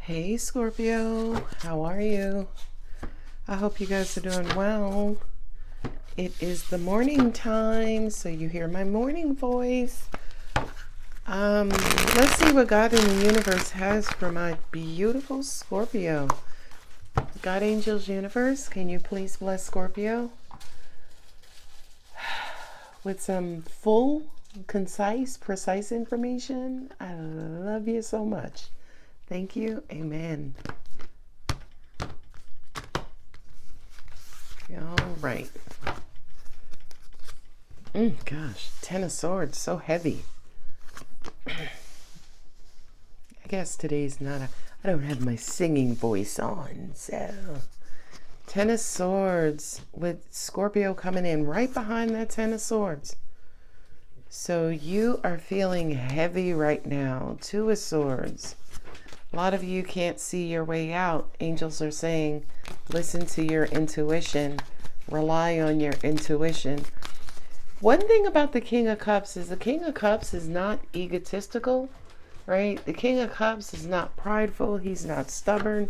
Hey Scorpio, how are you? I hope you guys are doing well. It is the morning time, so you hear my morning voice. Let's see what God in the universe has for my beautiful Scorpio. God, angels, universe, can you please bless Scorpio with some full, concise, precise information? I love you so much. Thank you. Amen. All right. Gosh, Ten of Swords, so heavy. I guess today's not I don't have my singing voice on, so. Ten of Swords with Scorpio coming in right behind that Ten of Swords. So you are feeling heavy right now. Two of Swords. A lot of you can't see your way out. Angels are saying, listen to your intuition. Rely on your intuition. One thing about the King of Cups is the King of Cups is not egotistical, right? The King of Cups is not prideful. He's not stubborn.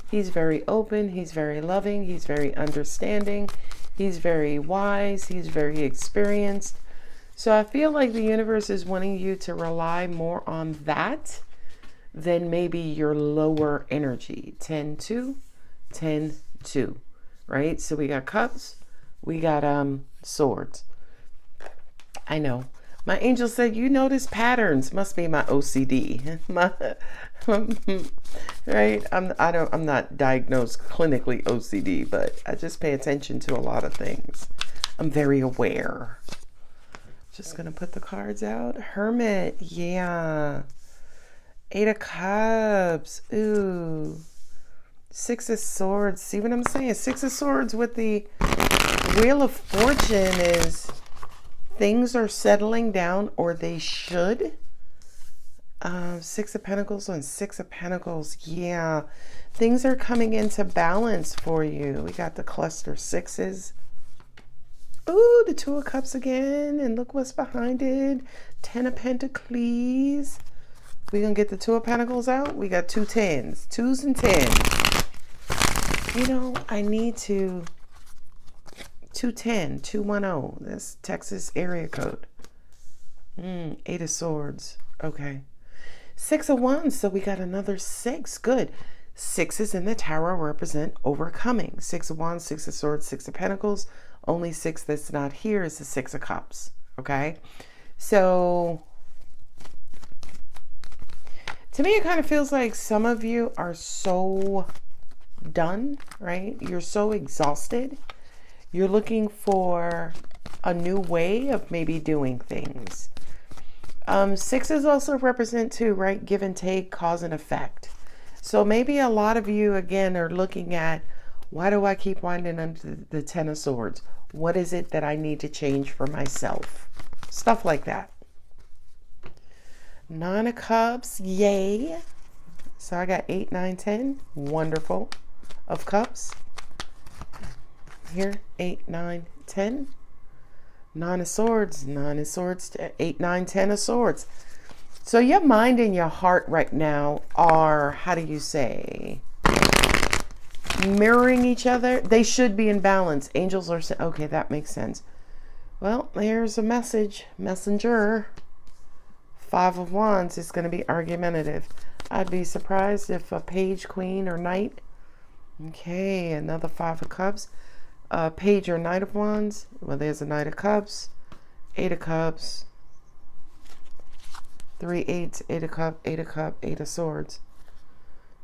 He's very open. He's very loving. He's very understanding. He's very wise. He's very experienced. So I feel like the universe is wanting you to rely more on that than maybe your lower energy. 10-2, 10-2, right? So we got cups, we got swords. I know. My angel said, you notice patterns. Must be my OCD. Right? I'm not diagnosed clinically OCD, but I just pay attention to a lot of things. I'm very aware. Just gonna put the cards out. Hermit, yeah. Eight of Cups. Ooh. Six of Swords. See what I'm saying? Six of Swords with the Wheel of Fortune is things are settling down, or they should. Six of Pentacles on Six of Pentacles. Yeah. Things are coming into balance for you. We got the cluster sixes. Ooh, the Two of Cups again. And look what's behind it. Ten of Pentacles. We're going to get the Two of Pentacles out. We got two tens. Twos and tens. You know, I need to... 210, 210. That's Texas area code. Eight of Swords. Okay. Six of Wands. So we got another six. Good. Sixes in the Tower represent overcoming. Six of Wands, Six of Swords, Six of Pentacles. Only six that's not here is the Six of Cups. Okay. So... to me, it kind of feels like some of you are so done, right? You're so exhausted. You're looking for a new way of maybe doing things. Sixes also represent too, right? Give and take, cause and effect. So maybe a lot of you, again, are looking at, why do I keep winding under the Ten of Swords? What is it that I need to change for myself? Stuff like that. Nine of Cups, yay. So I got 8, 9, 10. Wonderful. Of Cups. Here, 8, 9, 10. Nine of Swords, 9 of Swords, 8, 9, 10 of Swords. So your mind and your heart right now are, how do you say, mirroring each other. They should be in balance. Angels are saying, okay, that makes sense. Well, here's a message. Messenger. Five of Wands is going to be argumentative. I'd be surprised if a page, queen, or knight. Okay, another Five of Cups. Page or Knight of Wands. Well, there's a Knight of Cups. Eight of Cups. 3 eights. Eight of Cup. Eight of Cup. Eight of Swords.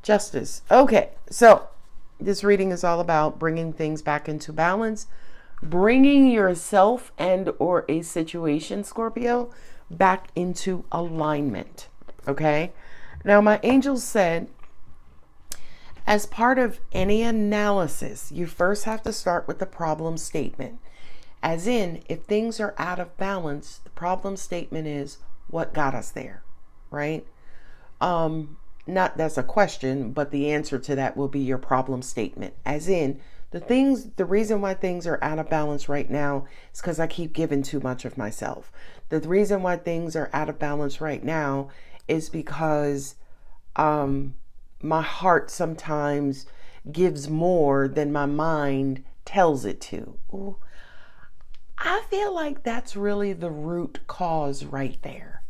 Justice. Okay, so this reading is all about bringing things back into balance. Bringing yourself and or a situation, Scorpio, back into alignment. Okay. Now my angels said, as part of any analysis, you first have to start with the problem statement. As in, if things are out of balance, the problem statement is what got us there, right? Not that's a question, but the answer to that will be your problem statement. As in, the reason why things are out of balance right now is because I keep giving too much of myself. The reason why things are out of balance right now is because my heart sometimes gives more than my mind tells it to. Ooh, I feel like that's really the root cause right there.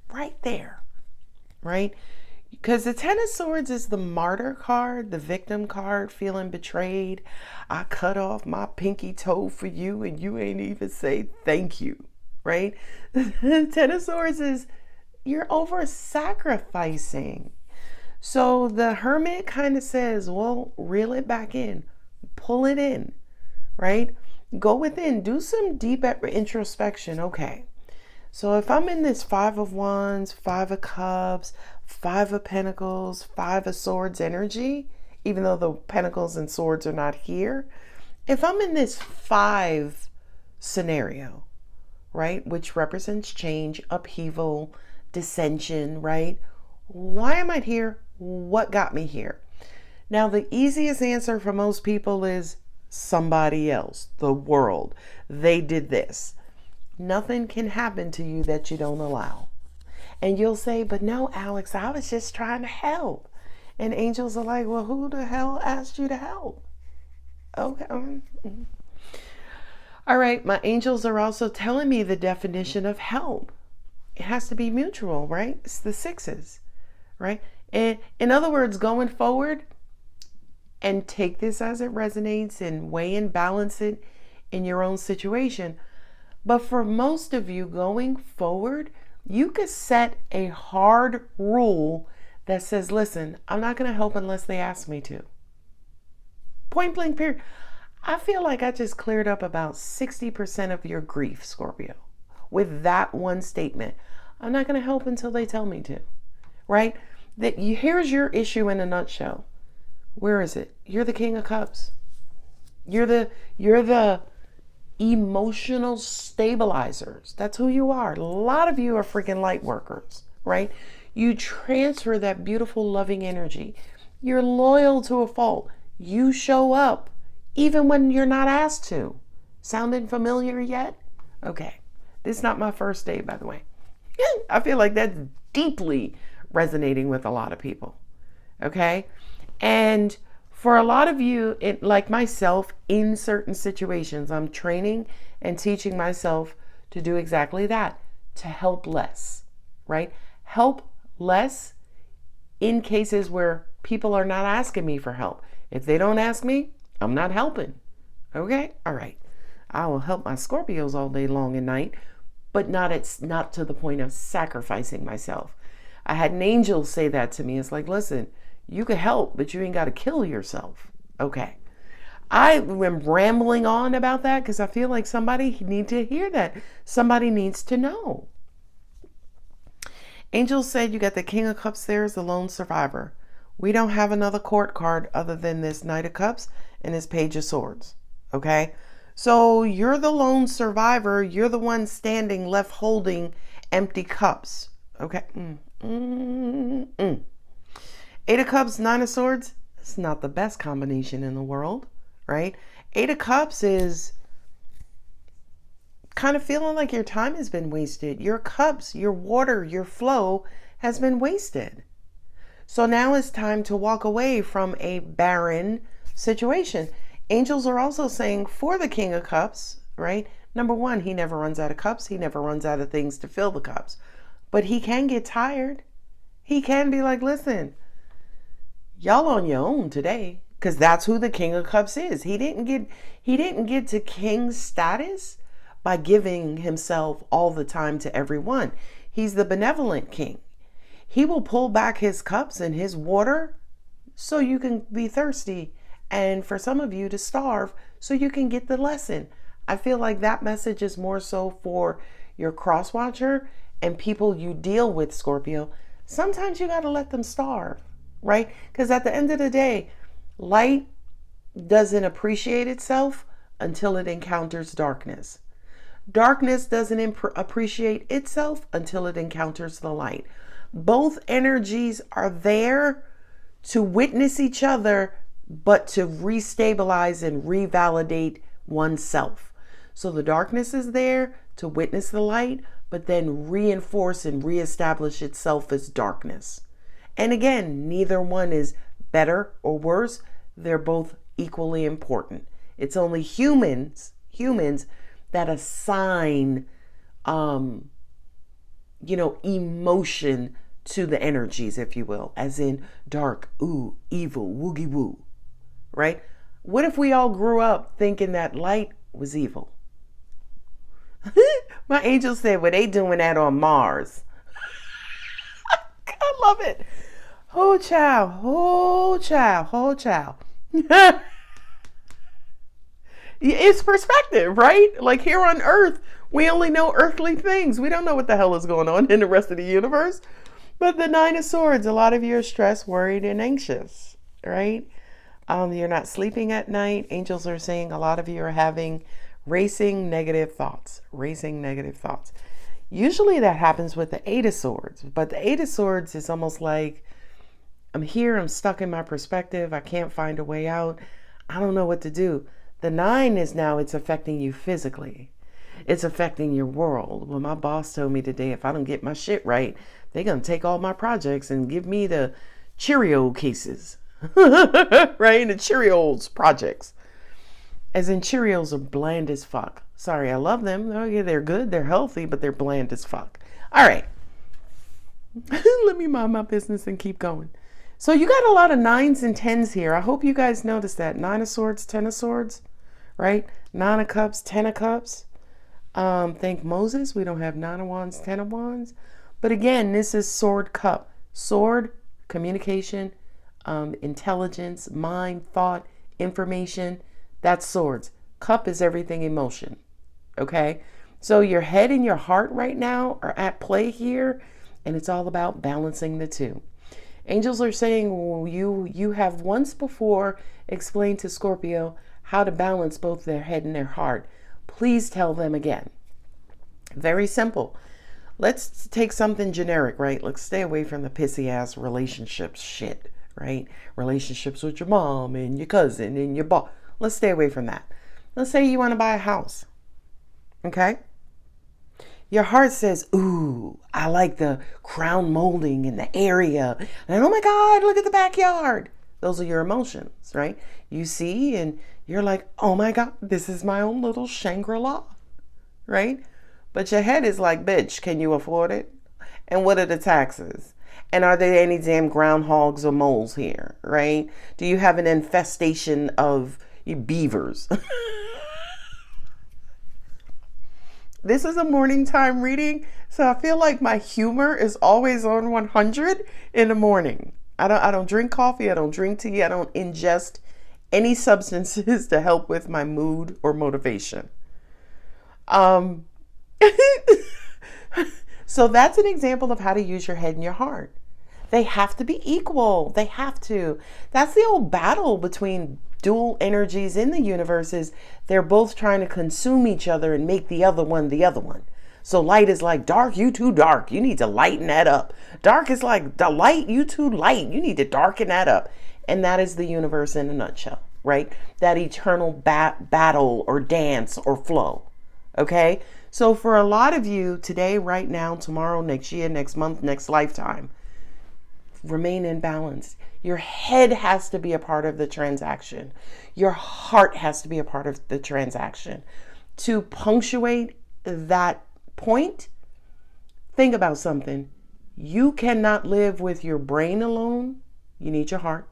Right there. Right? Because the Ten of Swords is the martyr card, the victim card, feeling betrayed. I cut off my pinky toe for you and you ain't even say thank you. Right? The Ten of Swords is you're over sacrificing. So the Hermit kind of says, well, reel it back in, pull it in, right? Go within, do some deep introspection. Okay. So if I'm in this Five of Wands, Five of Cups, Five of Pentacles, Five of Swords energy, even though the Pentacles and Swords are not here, if I'm in this five scenario, right, which represents change, upheaval, dissension, right? Why am I here? What got me here? Now, the easiest answer for most people is somebody else, the world. They did this. Nothing can happen to you that you don't allow. And you'll say, but no, Alex, I was just trying to help. And angels are like, well, who the hell asked you to help? Okay. All right. My angels are also telling me the definition of help. It has to be mutual, right? It's the sixes, right? And in other words, going forward, and take this as it resonates and weigh and balance it in your own situation. But for most of you going forward, you could set a hard rule that says, listen, I'm not going to help unless they ask me to. Point blank period. I feel like I just cleared up about 60% of your grief, Scorpio, with that one statement. I'm not going to help until they tell me to, right? Here's your issue in a nutshell. Where is it? You're the King of Cups. You're the emotional stabilizers. That's who you are. A lot of you are freaking light workers, right? You transfer that beautiful, loving energy. You're loyal to a fault. You show up even when you're not asked to. Sounding familiar yet? Okay. This is not my first day, by the way. I feel like that's deeply resonating with a lot of people. Okay? And for a lot of you, like myself, in certain situations, I'm training and teaching myself to do exactly that, to help less, right? Help less in cases where people are not asking me for help. If they don't ask me, I'm not helping. Okay? All right. I will help my Scorpios all day long and night, but not to the point of sacrificing myself. I had an angel say that to me. It's like, listen, you could help, but you ain't got to kill yourself. Okay. I am rambling on about that because I feel like somebody needs to hear that. Somebody needs to know. Angel said you got the King of Cups there as the lone survivor. We don't have another court card other than this Knight of Cups and this Page of Swords. Okay? So you're the lone survivor. You're the one standing left holding empty cups. Okay? Eight of Cups, Nine of Swords. It's not the best combination in the world, right? Eight of Cups is kind of feeling like your time has been wasted. Your cups, your water, your flow has been wasted. So now it's time to walk away from a barren situation. Angels are also saying for the King of Cups, right? Number one, he never runs out of cups. He never runs out of things to fill the cups. But he can get tired. He can be like, listen, y'all on your own today, because that's who the King of Cups is. He didn't get to king status by giving himself all the time to everyone. He's the benevolent king. He will pull back his cups and his water so you can be thirsty, and for some of you to starve so you can get the lesson. I feel like that message is more so for your cross watcher and people you deal with, Scorpio. Sometimes you got to let them starve, right? Because at the end of the day, light doesn't appreciate itself until it encounters darkness. Darkness doesn't appreciate itself until it encounters the light. Both energies are there to witness each other, but to restabilize and revalidate oneself. So the darkness is there to witness the light, but then reinforce and reestablish itself as darkness. And again, neither one is better or worse. They're both equally important. It's only humans that assign, emotion to the energies, if you will, as in dark, ooh, evil, woogie woo, right? What if we all grew up thinking that light was evil? My angel said, well, they doing that on Mars. I love it. Oh, child, oh, child, oh, child. It's perspective, right? Like here on Earth, we only know earthly things. We don't know what the hell is going on in the rest of the universe. But the Nine of Swords, a lot of you are stressed, worried, and anxious, right? You're not sleeping at night. Angels are saying a lot of you are having racing negative thoughts. Usually that happens with the Eight of Swords, but the Eight of Swords is almost like, I'm here, I'm stuck in my perspective, I can't find a way out, I don't know what to do. The Nine is now, it's affecting you physically. It's affecting your world. Well, my boss told me today, if I don't get my shit right, they're going to take all my projects and give me the Cheerio cases, right? The Cheerios projects. As in Cheerios are bland as fuck. Sorry, I love them. Oh, yeah, they're good, they're healthy, but they're bland as fuck. All right. Let me mind my business and keep going. So you got a lot of 9s and 10s here. I hope you guys noticed that. 9 of Swords, 10 of Swords, right? 9 of Cups, 10 of Cups. Thank Moses. We don't have 9 of Wands, 10 of Wands. But again, this is Sword, Cup. Sword, communication, intelligence, mind, thought, information. That's Swords. Cup is everything emotion. Okay? So your head and your heart right now are at play here, and it's all about balancing the two. Angels are saying, well, you have once before explained to Scorpio how to balance both their head and their heart. Please tell them again. Very simple. Let's take something generic, right? Let's stay away from the pissy ass relationships shit, right? Relationships with your mom and your cousin and your boss. Let's stay away from that. Let's say you want to buy a house. Okay? Your heart says, ooh, I like the crown molding in the area. And oh my God, look at the backyard. Those are your emotions, right? You see and you're like, oh my God, this is my own little Shangri-La, right? But your head is like, bitch, can you afford it? And what are the taxes? And are there any damn groundhogs or moles here, right? Do you have an infestation of beavers? This is a morning time reading, so I feel like my humor is always on 100 in the morning. I don't drink coffee, I don't drink tea, I don't ingest any substances to help with my mood or motivation. So that's an example of how to use your head and your heart. They have to be equal. They have to. That's the old battle between dual energies in the universe is they're both trying to consume each other and make the other one the other one. So light is like, dark, you too dark. You need to lighten that up. Dark is like, the light, you too light. You need to darken that up. And that is the universe in a nutshell, right? That eternal battle or dance or flow. Okay? So for a lot of you today, right now, tomorrow, next year, next month, next lifetime, remain in balance. Your head has to be a part of the transaction. Your heart has to be a part of the transaction. To punctuate that point, think about something. You cannot live with your brain alone. You need your heart.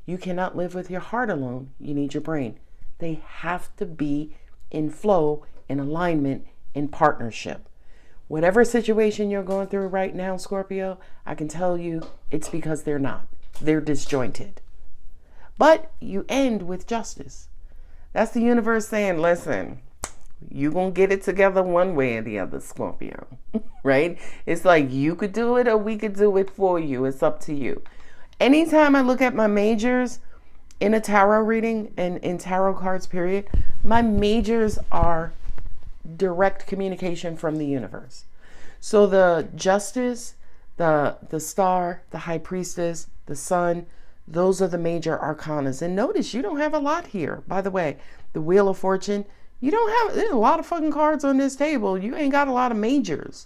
You cannot live with your heart alone. You need your brain. They have to be in flow, in alignment, in partnership. Whatever situation you're going through right now, Scorpio, I can tell you it's because they're not. They're disjointed. But you end with justice. That's the universe saying, listen, you're going to get it together one way or the other, Scorpio. Right? It's like you could do it or we could do it for you. It's up to you. Anytime I look at my majors in a tarot reading and in tarot cards, period, my majors are direct communication from the universe. So the justice, the star, the high priestess, the sun, those are the major arcanas. And notice you don't have a lot here. By the way, the Wheel of Fortune, you don't have, there's a lot of fucking cards on this table. You ain't got a lot of majors.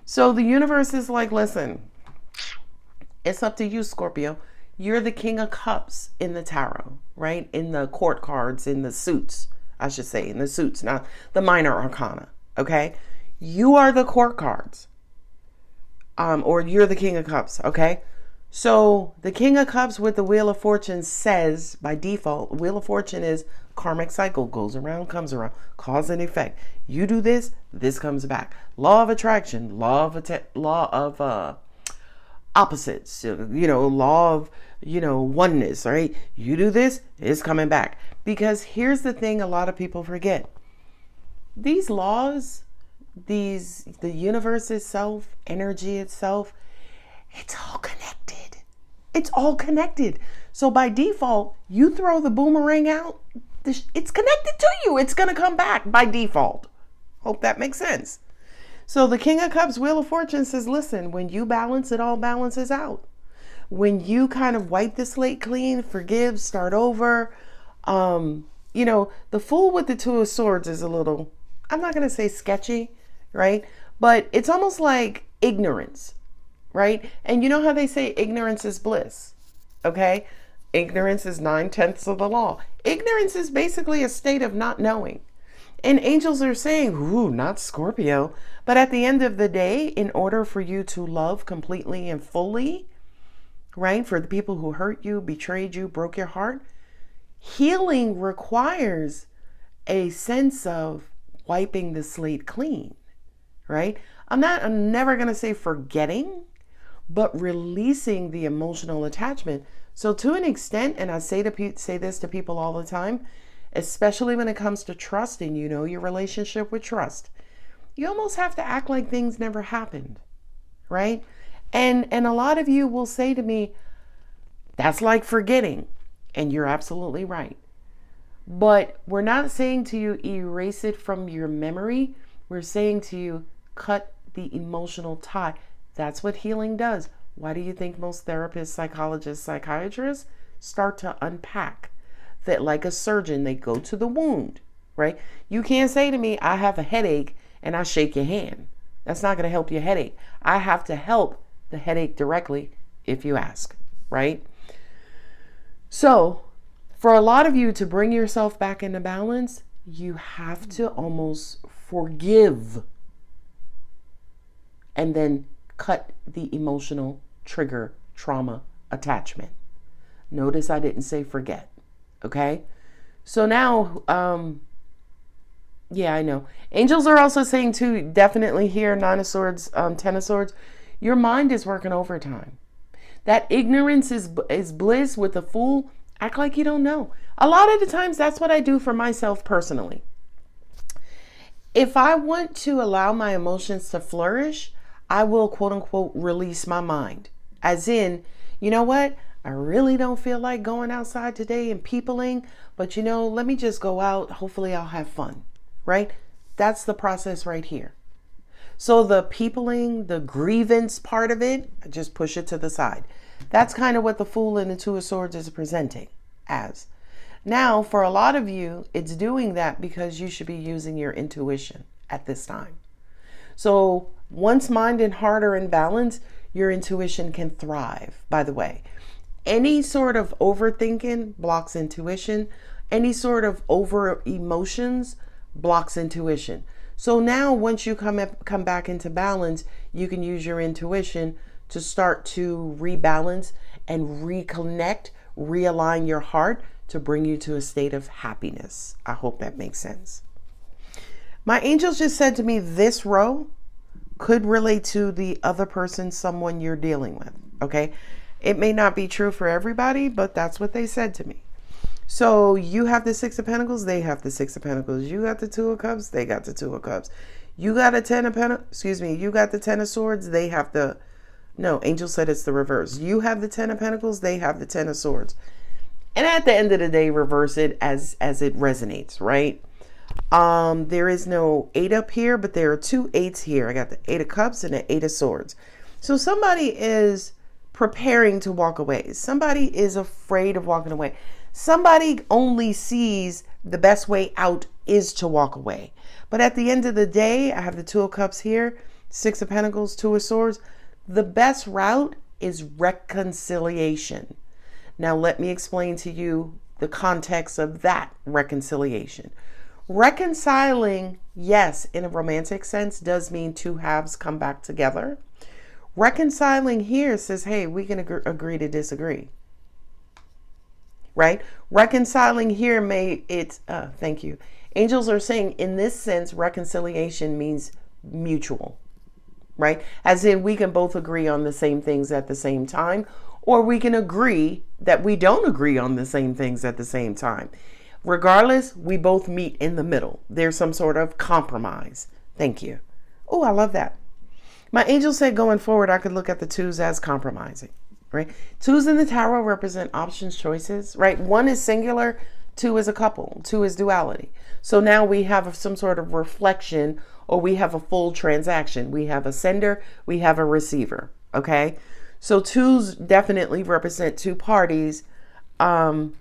So the universe is like, listen, It's up to you, Scorpio. You're the King of Cups in the tarot, right? In the court cards, in the suits, I should say, in the suits, not the minor arcana, okay? You are the court cards, or you're the King of Cups, okay? So the King of Cups with the Wheel of Fortune says, by default, Wheel of Fortune is karmic cycle, goes around, comes around, cause and effect. You do this, this comes back. Law of attraction, law of opposites, law of, oneness, right? You do this, it's coming back. Because here's the thing a lot of people forget. These laws, the universe itself, energy itself, it's all connected. It's all connected. So by default, you throw the boomerang out, it's connected to you. It's going to come back by default. Hope that makes sense. So the King of Cups, Wheel of Fortune says, listen, when you balance, it all balances out. When you kind of wipe the slate clean, forgive, start over, the Fool with the Two of Swords is a little, I'm not going to say sketchy, right? But it's almost like ignorance, right? And you know how they say ignorance is bliss, okay? Ignorance is 9/10 of the law. Ignorance is basically a state of not knowing. And angels are saying, ooh, not Scorpio. But at the end of the day, in order for you to love completely and fully, right? For the people who hurt you, betrayed you, broke your heart, healing requires a sense of wiping the slate clean, right? I'm never going to say forgetting, but releasing the emotional attachment. So to an extent, and I say this to people all the time, especially when it comes to trust and your relationship with trust, you almost have to act like things never happened, right? And a lot of you will say to me, that's like forgetting. And you're absolutely right. But we're not saying to you, erase it from your memory. We're saying to you, cut the emotional tie. That's what healing does. Why do you think most therapists, psychologists, psychiatrists start to unpack? That like a surgeon, they go to the wound, right? You can't say to me, I have a headache, and I shake your hand. That's not going to help your headache. I have to help the headache directly if you ask, right? So for a lot of you to bring yourself back into balance, you have to almost forgive and then cut the emotional trigger, trauma, attachment. Notice I didn't say forget. Okay. So now, yeah, I know. Angels are also saying too, definitely here, 9 of Swords, 10 of Swords, your mind is working overtime. That ignorance is bliss with the Fool. Act like you don't know. A lot of the times that's what I do for myself personally. If I want to allow my emotions to flourish, I will quote unquote release my mind. As in, you know what? I really don't feel like going outside today and peopling, but let me just go out. Hopefully I'll have fun, right? That's the process right here. So the peopling, the grievance part of it, I just push it to the side. That's kind of what the Fool and the Two of Swords is presenting as. Now, for a lot of you, it's doing that because you should be using your intuition at this time. So once mind and heart are in balance, your intuition can thrive, by the way. Any sort of overthinking blocks intuition. Any sort of over emotions blocks intuition. So now once you come back into balance, you can use your intuition to start to rebalance and reconnect, realign your heart to bring you to a state of happiness. I hope that makes sense. My angels just said to me, this row could relate to the other person, someone you're dealing with. Okay. It may not be true for everybody, but that's what they said to me. So you have the 6 of Pentacles, they have the 6 of Pentacles. You got the 2 of Cups, they got the 2 of Cups. You got a 10 of Pentacles, you got the 10 of Swords, they have the, no, Angel said it's the reverse. You have the 10 of Pentacles, they have the 10 of Swords. And at the end of the day, reverse it as it resonates, right? There is no 8 up here, but there are 2 8s here. I got the 8 of Cups and the 8 of Swords. So somebody is preparing to walk away. Somebody is afraid of walking away. Somebody only sees the best way out is to walk away. But at the end of the day, I have the 2 of Cups here, 6 of Pentacles, 2 of Swords. The best route is reconciliation. Now, let me explain to you the context of that reconciliation. Reconciling, yes, in a romantic sense, does mean two halves come back together. Reconciling here says, hey, we can agree to disagree. Right? Reconciling here thank you. Angels are saying in this sense, reconciliation means mutual, right? As in we can both agree on the same things at the same time, or we can agree that we don't agree on the same things at the same time. Regardless, we both meet in the middle. There's some sort of compromise. Thank you. Oh, I love that. My angel said going forward, I could look at the twos as compromising, right? Twos in the tarot represent options, choices, right? One is singular, two is a couple, two is duality. So now we have some sort of reflection, or we have a full transaction. We have a sender, we have a receiver, okay? So twos definitely represent two parties, but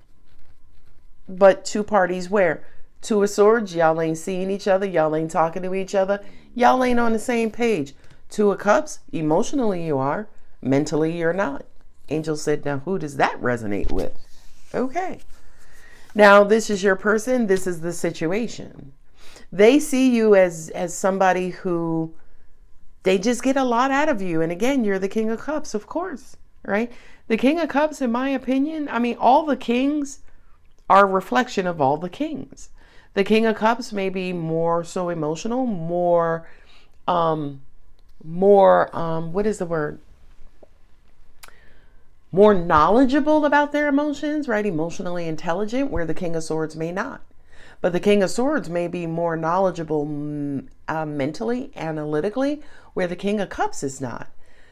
two parties where? Two of Swords, y'all ain't seeing each other, y'all ain't talking to each other, y'all ain't on the same page. Two of Cups, emotionally you are, mentally you're not. Angel said, now who does that resonate with? Okay. Now this is your person, this is the situation. They see you as somebody who, they just get a lot out of you. And again, you're the King of Cups, of course, right? The King of Cups, in my opinion, I mean, all the kings are a reflection of all the kings. The King of Cups may be more so emotional, more, what is the word? More knowledgeable about their emotions, right? Emotionally intelligent, where the King of Swords may not. But the King of Swords may be more knowledgeable mentally, analytically, where the King of Cups is not.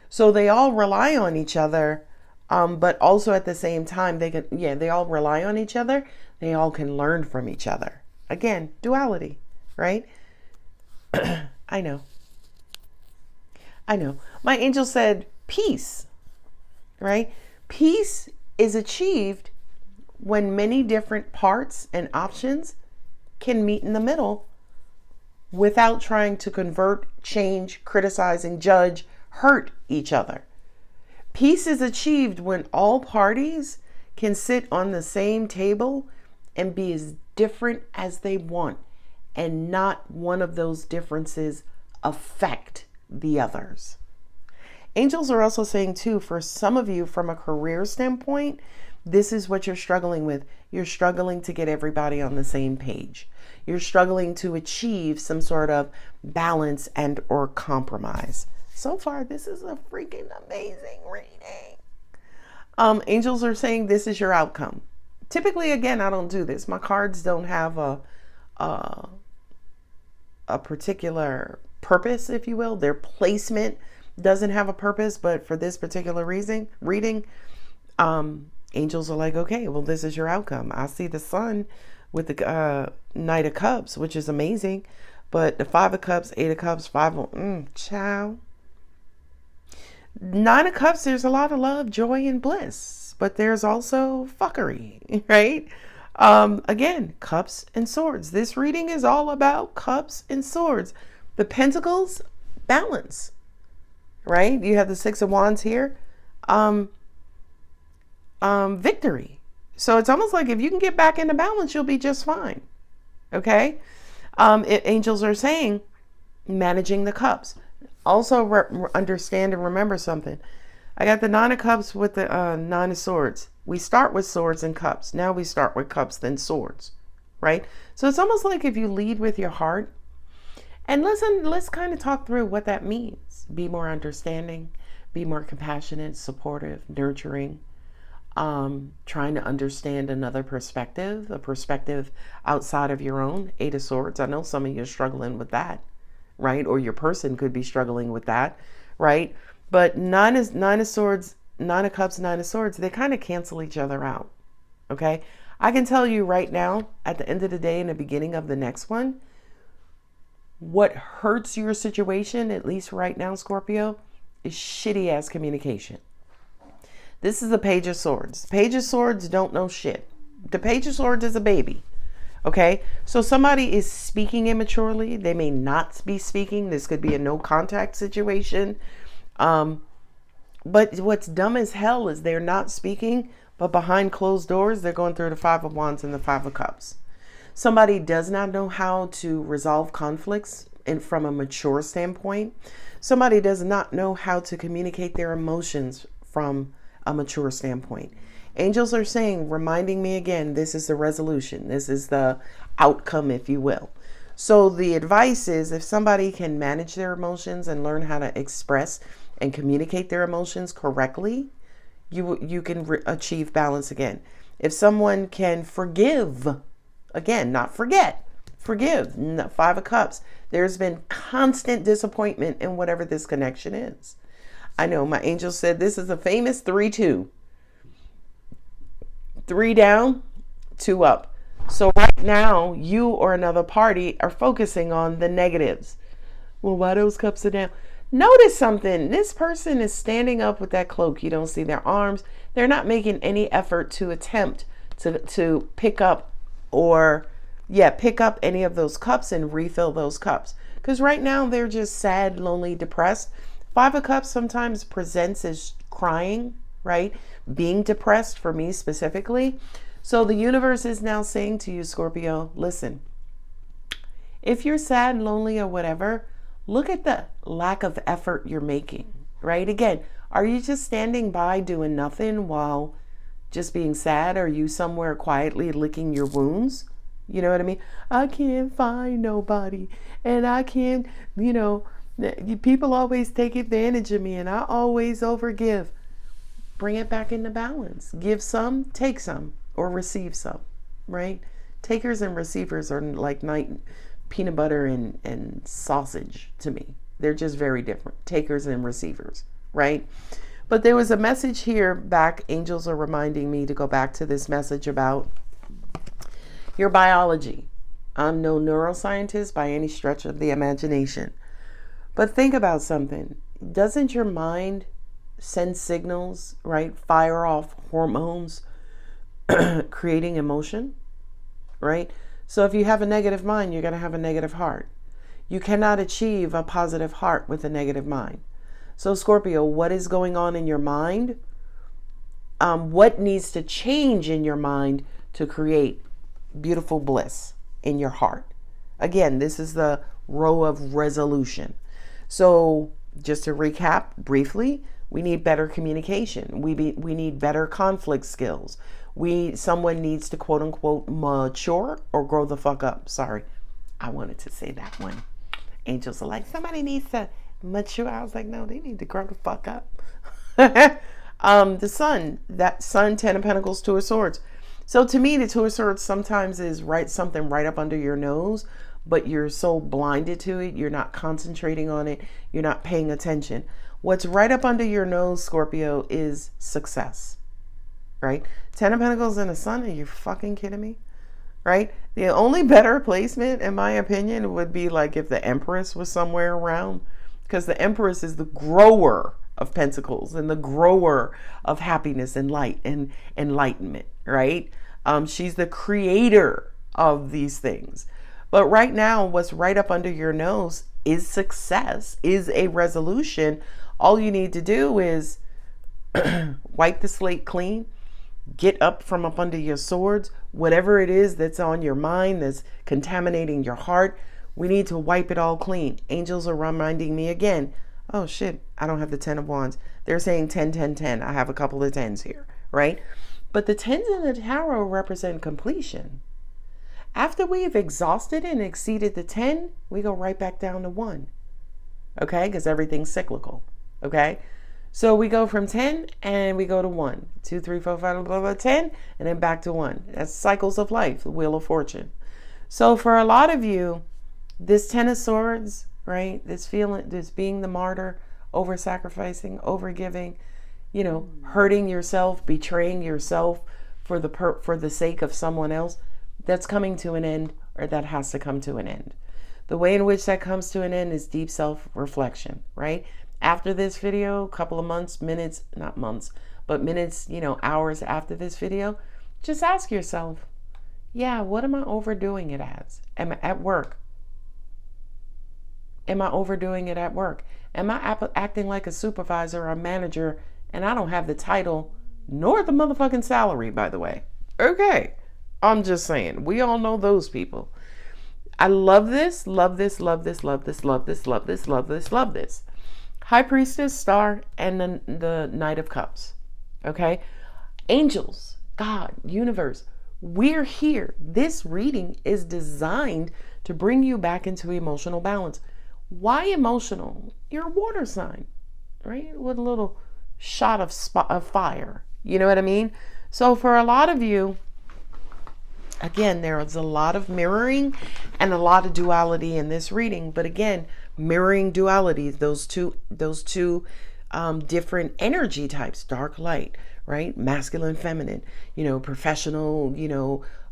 So they all rely on each other, but also at the same time, they all rely on each other. They all can learn from each other. Again, duality, right? I know. My angel said peace, right? Peace is achieved when many different parts and options can meet in the middle without trying to convert, change, criticize, and judge, hurt each other. Peace is achieved when all parties can sit on the same table and be as different as they want, and not one of those differences affect the others. Angels are also saying too, for some of you from a career standpoint, this is what you're struggling with. You're struggling to get everybody on the same page. You're struggling to achieve some sort of balance and or compromise. So far, this is a freaking amazing reading. Angels are saying this is your outcome. Typically, again, I don't do this. My cards don't have a particular purpose, if you will. Their placement doesn't have a purpose, but for this particular reading, angels are like, okay, well, this is your outcome. I see the sun with the Knight of Cups, which is amazing, but the Five of Cups, Eight of Cups, ciao. Nine of Cups, there's a lot of love, joy, and bliss, but there's also fuckery, right? Again, Cups and Swords. This reading is all about Cups and Swords. The Pentacles, balance, right? You have the Six of Wands here. Victory. So it's almost like if you can get back into balance, you'll be just fine. Okay. Angels are saying managing the cups. Also understand and remember something. I got the Nine of Cups with the Nine of Swords. We start with swords and cups. Now we start with cups, then swords, right? So it's almost like if you lead with your heart. And listen, let's kind of talk through what that means. Be more understanding, be more compassionate, supportive, nurturing, trying to understand another perspective, a perspective outside of your own. Eight of Swords. I know some of you are struggling with that, right? Or your person could be struggling with that, right? But Nine of Swords, Nine of Cups, Nine of Swords, they kind of cancel each other out, okay? I can tell you right now, at the end of the day, in the beginning of the next one, what hurts your situation, at least right now, Scorpio, is shitty ass communication. This is the Page of Swords. Page of Swords don't know shit. The Page of Swords is a baby. Okay? So somebody is speaking immaturely. They may not be speaking. This could be a no contact situation. But what's dumb as hell is they're not speaking, but behind closed doors, they're going through the Five of Wands and the Five of Cups. Somebody does not know how to resolve conflicts from a mature standpoint. Somebody does not know how to communicate their emotions from a mature standpoint. Angels are saying, reminding me again, this is the resolution. This is the outcome, if you will. So the advice is, if somebody can manage their emotions and learn how to express and communicate their emotions correctly, you can achieve balance again. If someone can forgive, again, not forget, forgive, Five of Cups. There's been constant disappointment in whatever this connection is. I know my angel said this is a famous 3-2. 3 down, 2 up. So right now, you or another party are focusing on the negatives. Well, why those cups are down? Notice something. This person is standing up with that cloak. You don't see their arms. They're not making any effort to attempt to pick up pick up any of those cups and refill those cups. Because right now they're just sad, lonely, depressed. Five of Cups sometimes presents as crying, right? Being depressed for me specifically. So the universe is now saying to you, Scorpio, listen, if you're sad, lonely, or whatever, look at the lack of effort you're making, right? Again, are you just standing by doing nothing while just being sad? Are you somewhere quietly licking your wounds? You know what I mean? I can't find nobody, and I can't, people always take advantage of me, and I always overgive. Bring it back into balance. Give some, take some, or receive some, right? Takers and receivers are like peanut butter and sausage to me. They're just very different. Takers and receivers, right? But there was a message here back. Angels are reminding me to go back to this message about your biology. I'm no neuroscientist by any stretch of the imagination. But think about something. Doesn't your mind send signals, right? Fire off hormones, creating emotion, right? So if you have a negative mind, you're going to have a negative heart. You cannot achieve a positive heart with a negative mind. So Scorpio, what is going on in your mind? What needs to change in your mind to create beautiful bliss in your heart? Again, this is the row of resolution. So just to recap briefly, we need better communication. We need better conflict skills. Someone needs to quote unquote mature or grow the fuck up. Sorry, I wanted to say that one. Angels are like, somebody needs to mature. I was like, no, they need to grow the fuck up. The sun, that sun, 10 of Pentacles, 2 of Swords. So to me, the 2 of Swords sometimes is something right up under your nose, but you're so blinded to it, you're not concentrating on it, you're not paying attention. What's right up under your nose, Scorpio, is success, right? 10 of Pentacles and the sun, are you fucking kidding me? Right? The only better placement, in my opinion, would be like if the Empress was somewhere around, because the Empress is the grower of pentacles and the grower of happiness and light and enlightenment, right? She's the creator of these things. But right now, what's right up under your nose is success, is a resolution. All you need to do is wipe the slate clean, get up from up under your swords, whatever it is that's on your mind that's contaminating your heart. We need to wipe it all clean. Angels are reminding me again, oh shit, I don't have the 10 of Wands. They're saying 10, 10, 10. I have a couple of 10s here, right? But the 10s in the tarot represent completion. After we've exhausted and exceeded the 10, we go right back down to 1. Okay? Because everything's cyclical. Okay? So we go from 10 and we go to 1. 2, 3, 4, 5, blah, blah, 10, and then back to 1. That's cycles of life, the Wheel of Fortune. So for a lot of you, this 10 of Swords, right? This feeling, this being the martyr, over-sacrificing, over-giving, hurting yourself, betraying yourself for the sake of someone else, that's coming to an end, or that has to come to an end. The way in which that comes to an end is deep self-reflection, right? After this video, a couple of months, minutes, not months, but minutes, hours after this video, just ask yourself, yeah, what am I overdoing it as? Am I at work? Am I overdoing it at work? Am I acting like a supervisor or a manager And I don't have the title nor the motherfucking salary, by the way. Okay. I'm just saying. We all know those people. I love this, love this, love this, love this, love this, love this, love this, love this. High Priestess, Star, and the Knight of Cups. Okay? Angels, God, universe, we're here. This reading is designed to bring you back into emotional balance. Why emotional? You're a water sign, right? With a little shot of fire. You know what I mean? So for a lot of you, again, there is a lot of mirroring and a lot of duality in this reading. But again, mirroring dualities, those two different energy types, dark, light, right? Masculine, feminine, professional,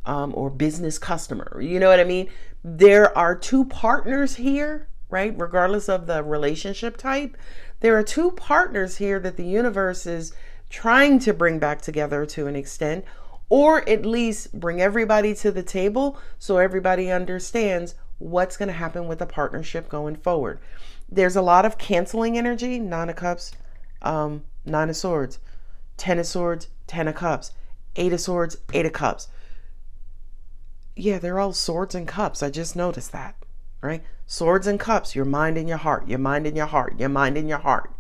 or business customer. You know what I mean? There are two partners here, right? Regardless of the relationship type, there are two partners here that the universe is trying to bring back together to an extent, or at least bring everybody to the table so everybody understands what's going to happen with the partnership going forward. There's a lot of canceling energy. Nine of Cups, Nine of Swords, Ten of Swords, Ten of Cups, Eight of Swords, Eight of Cups. Yeah, they're all swords and cups. I just noticed that, right? Swords and cups, your mind and your heart, your mind and your heart, your mind and your heart,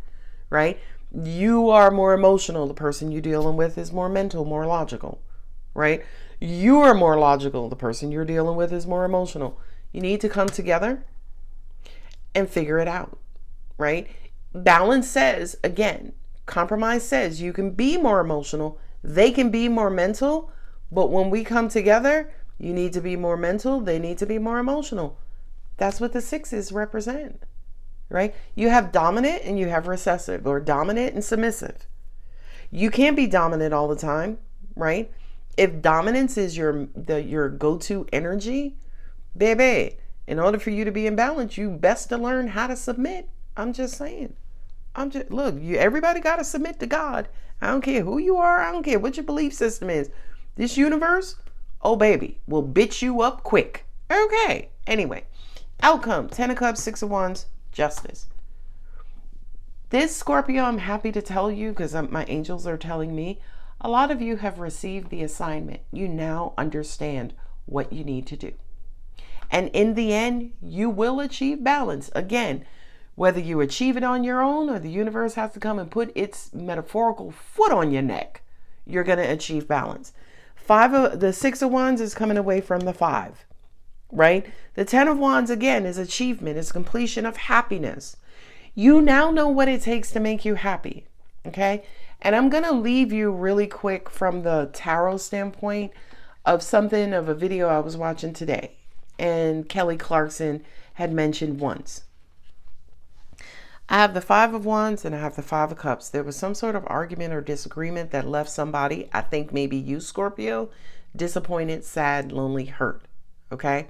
right? You are more emotional. The person you're dealing with is more mental, more logical, right? You are more logical. The person you're dealing with is more emotional. You need to come together and figure it out, right? Balance says, again, compromise says you can be more emotional. They can be more mental. But when we come together, you need to be more mental. They need to be more emotional. That's what the sixes represent, right? You have dominant and you have recessive, or dominant and submissive. You can't be dominant all the time, right? If dominance is your go-to energy, baby, in order for you to be in balance, you best to learn how to submit. I'm just saying. Look, everybody got to submit to God. I don't care who you are. I don't care what your belief system is. This universe, oh baby, will bitch you up quick. Okay. Anyway, outcome, Ten of Cups, Six of Wands, Justice. This Scorpio, I'm happy to tell you, because my angels are telling me, a lot of you have received the assignment. You now understand what you need to do. And in the end, you will achieve balance. Again, whether you achieve it on your own or the universe has to come and put its metaphorical foot on your neck, you're going to achieve balance. The Six of Wands is coming away from the Five, right? The Ten of Wands, again, is achievement, is completion of happiness. You now know what it takes to make you happy, okay? And I'm going to leave you really quick from the tarot standpoint of a video I was watching today. And Kelly Clarkson had mentioned once. I have the Five of Wands and I have the Five of Cups. There was some sort of argument or disagreement that left somebody, I think maybe you, Scorpio, disappointed, sad, lonely, hurt. Okay?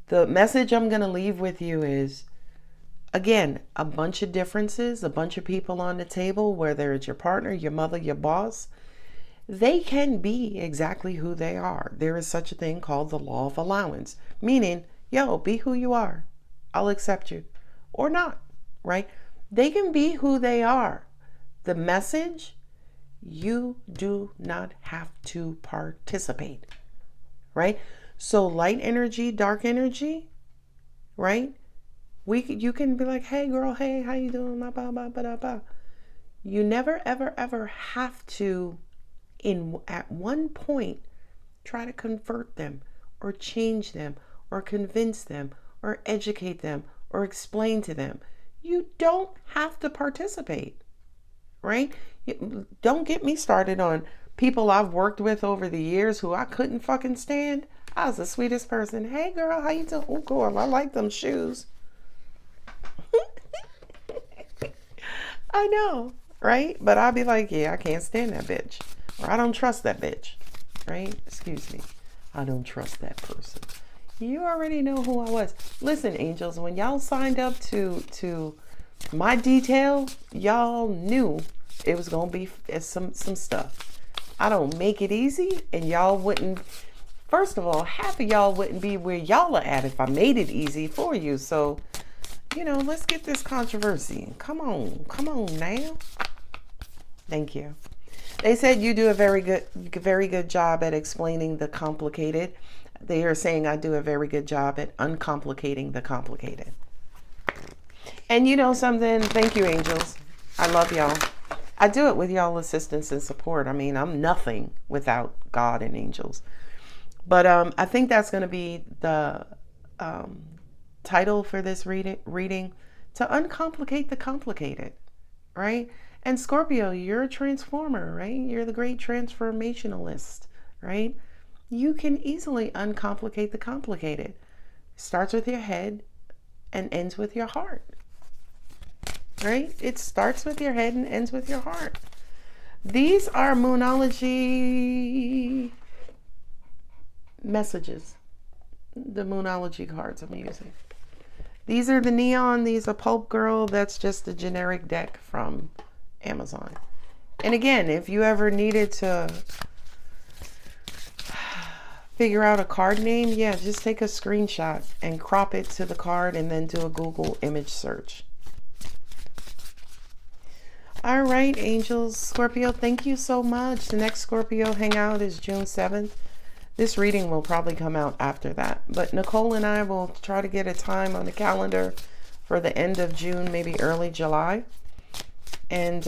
The message I'm going to leave with you is, again, a bunch of differences, a bunch of people on the table, whether it's your partner, your mother, your boss, they can be exactly who they are. There is such a thing called the law of allowance, meaning, be who you are. I'll accept you. Or not, right? They can be who they are. The message, you do not have to participate, right? So light energy, dark energy, right? You can be like, hey girl, hey, how you doing? You never, ever, ever have to, at one point, try to convert them or change them or convince them or educate them or explain to them. You don't have to participate, right? Don't get me started on people I've worked with over the years who I couldn't fucking stand. I was the sweetest person. Hey girl, how you doing? Oh girl, I like them shoes. I know, right? But I'll be like, yeah, I can't stand that bitch. Or I don't trust that bitch, right? Excuse me. I don't trust that person. You already know who I was. Listen, angels, when y'all signed up to my detail, y'all knew it was going to be some stuff. I don't make it easy, and y'all wouldn't, first of all, half of y'all wouldn't be where y'all are at if I made it easy for you. So, let's get this controversy. Come on now. Thank you. They said you do a very good job at explaining the complicated. They are saying I do a very good job at uncomplicating the complicated. And you know something? Thank you, angels. I love y'all. I do it with y'all assistance and support. I mean, I'm nothing without God and angels. But I think that's going to be the title for this reading, to uncomplicate the complicated, right? And Scorpio, you're a transformer, right? You're the great transformationalist, right? You can easily uncomplicate the complicated. Starts with your head and ends with your heart, right? It starts with your head and ends with your heart. These are Moonology messages, the Moonology cards I'm using. These are the neon. These are Pulp Girl. That's just a generic deck from Amazon. And again, if you ever needed to figure out a card name, yeah, just take a screenshot and crop it to the card and then do a Google image search. All right, angels. Scorpio, thank you so much. The next Scorpio hangout is June 7th. This reading will probably come out after that. But Nicole and I will try to get a time on the calendar for the end of June, maybe early July. And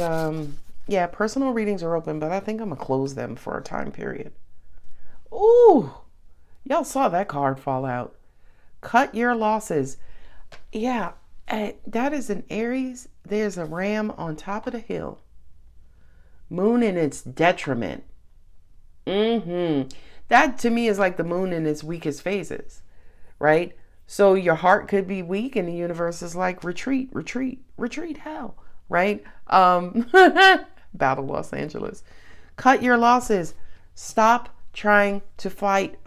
yeah, personal readings are open, but I think I'm going to close them for a time period. Ooh, y'all saw that card fall out. Cut your losses. Yeah, that is an Aries. There's a ram on top of the hill. Moon in its detriment. That to me is like the moon in its weakest phases, right? So your heart could be weak and the universe is like, retreat, retreat, retreat, hell, right? Battle Los Angeles. Cut your losses. Stop trying to fight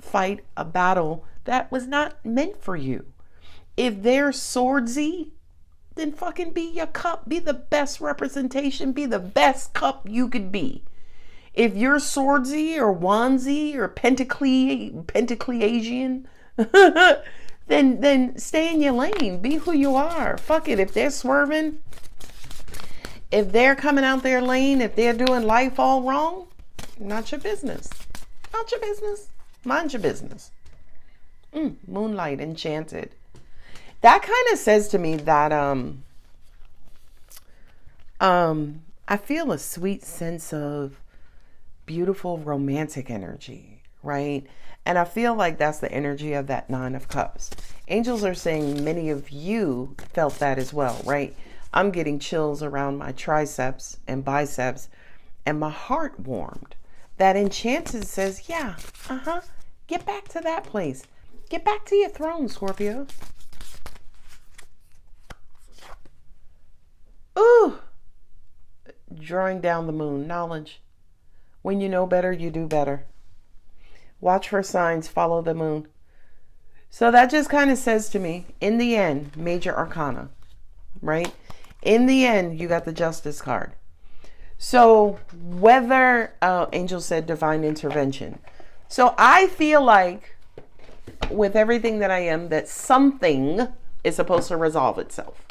a battle that was not meant for you. If they're swordsy, then fucking be your cup. Be the best representation. Be the best cup you could be. If you're swordsy or wandsy or pentacleasian, then stay in your lane. Be who you are. Fuck it. If they're swerving, if they're coming out their lane, if they're doing life all wrong, not your business. Not your business. Mind your business. Moonlight Enchanted. That kind of says to me that I feel a sweet sense of beautiful romantic energy, right? And I feel like that's the energy of that Nine of Cups. Angels are saying many of you felt that as well, right? I'm getting chills around my triceps and biceps, and my heart warmed. That Enchanted says, yeah, get back to that place. Get back to your throne, Scorpio. Ooh, drawing down the moon, knowledge. When you know better, you do better. Watch for signs, follow the moon. So that just kind of says to me, in the end, major arcana, right? In the end, you got the Justice card. So whether, Angel said divine intervention. So I feel like with everything that I am, that something is supposed to resolve itself.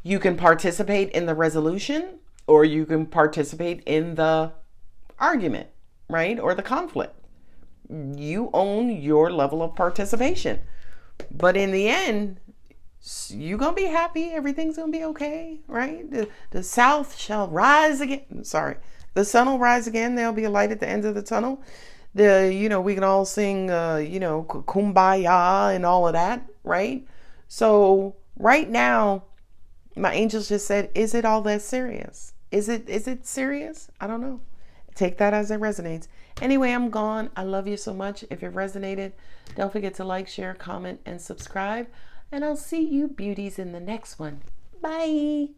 You can participate in the resolution, or you can participate in the argument, right? Or the conflict. You own your level of participation. But in the end, you're going to be happy. Everything's going to be okay, right? The South shall rise again. Sorry. The sun will rise again. There'll be a light at the end of the tunnel. We can all sing, Kumbaya and all of that, right? So right now, my angels just said, is it all that serious? Is it serious? I don't know. Take that as it resonates. Anyway, I'm gone. I love you so much. If it resonated, don't forget to like, share, comment, and subscribe. And I'll see you beauties in the next one. Bye.